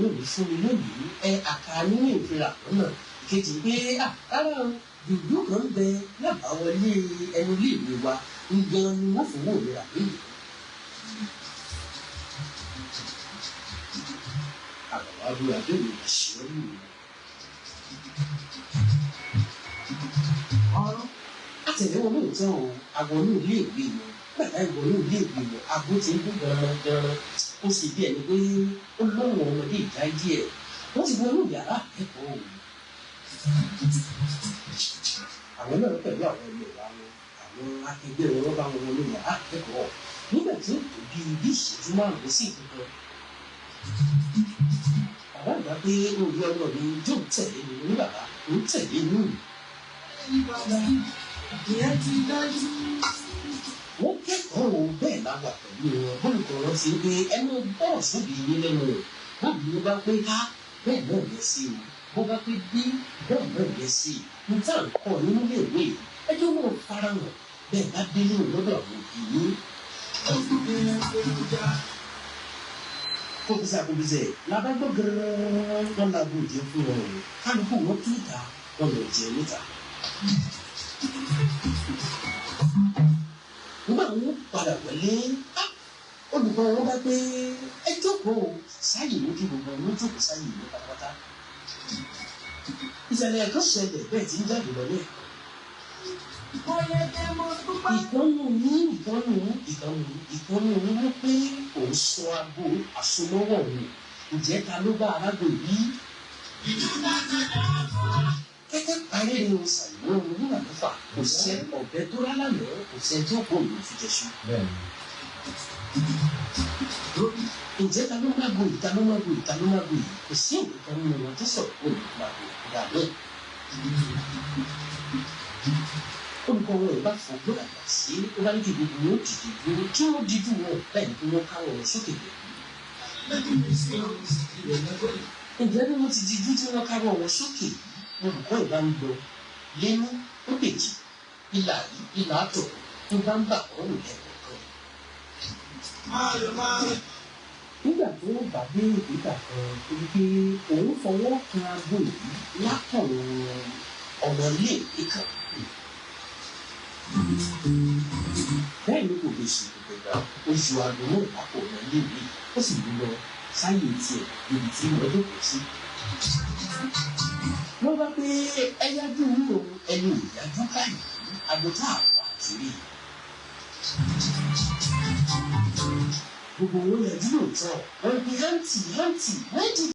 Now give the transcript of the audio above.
lónìí fún mi lónìí àkàrà nínú ìfira kan náà kejì pé rárá o dùdú kan bẹ lábàáwọlé ẹnu ilé ìwé wa ń gan ni wọ́n fowó mi rà lónìí. àbàwá abúlé lónìí àṣírí mi. ọ̀rọ̀ àtẹ̀lé wọn lóòótọ́ o àwọnú ilé ìwé wọn gbàdá ìwọnú ilé ìwé wọn àgbo ti ń dún gan-an ó sì bí ẹni pé ó lọ́wọ́ ọmọdé ìjà díẹ̀ wọ́n ti wọnú yàrá akẹ́kọ̀ọ́ òun. àwọn náà pẹ̀lú àwọn ọmọ ìwà wọn àwọn akẹgbẹ́ wọn bá wọn wọnú yàrá akẹ́kọ̀ọ́ nígbà tí ó tó bí ìṣẹ́jú márùn-ún sí ìkankan. bàbá ìgbà pé orí ọmọ mi yóò tẹ̀lé mi ní bàbá ó tẹ̀lé inú mi. wọ́n kẹ́kọ̀ọ́ bẹ́ẹ̀ la wà pẹ̀lú wọn bólúkọ̀ wọn sí pé ẹnu bọ́ọ̀ sóbì yín lẹ́nu rẹ̀ bóbi ló bá pé ká bẹ́ẹ̀ náà yẹ sí o bó bá pé bí bẹ́ẹ̀ náà yẹ sí i ní tá à ń kọ́ nínú iléèwé ẹjọ́ wọn fara hàn bẹ́ẹ̀ bá délé lọ́dọ̀ àwọn òbí yín. kóbísà làbágbọ́ gẹ́rẹ́ wọn làbò jẹ́ fún wọn o kálukú wọn tún ta wọn lọ jẹ níta. nígbà wọn padà wọlé olùkọ́ wọn bá pé ẹ jókòó sáyè lójú gbogbo wọn jókòó sáyè ní pátápátá. ìṣẹ̀lẹ̀ ẹ̀kọ́ ṣẹlẹ̀ bẹ́ẹ̀ tí ń jáde lọ́lẹ̀. ìkànnù wọ́n pé òun sọ aago àsomọ́wọ́ òun ǹjẹ́ ta ló bá arágbó yìí. kẹ́kẹ́ parí ni o ṣàyẹ̀wò ohun nígbà mẹ́fà kò sẹ́ ọ̀bẹ tó rá lánàá kò sẹ́ tí ó kó òun fi jẹ ṣu. ǹjẹ́ ta ló máa gbòyì kò sí nǹkan nínú wọn tó sọ̀rọ̀ pé òun máa gbòyì ìgbà bẹ́ẹ̀. olùkọ́ wọn ẹ̀ bá fọgbọ́n àgbà sí ó bá ní kí gbogbo wọn dìde dúró kí wọ́n dídú wọn bẹ́ẹ̀ ni kí wọ́n káwọn wọn sókè bẹ̀rẹ̀. ǹjẹ́ bí wọ́n ti dídú tí wọ́n káwọn wọn sókè olùkọ́ ẹ̀ bá ń lọ lẹ́nu ó dèjì ìlà àtọ̀ tó bá ń bà kọ́ òun lẹ́kọ̀ọ́ nígbà tó bá dé ìgbà kan torí pé òun fọwọ́ kan aago yìí látọ̀run ọmọlé ìkan. bẹ́ẹ̀ ni kò lè ṣe ìgbẹ̀gbà oṣù aago náà lápò ọmọlé mi ó sì lọ sáyé tiẹ̀ níbi tí wọ́n jókòó sí. wọ́n bá pé ẹyájú wúro ẹni ìyájú káyìí àgùntàn àwọn àtìrí. gbogbo wọn yẹjú lóòótọ́ wọn pe hántì hántì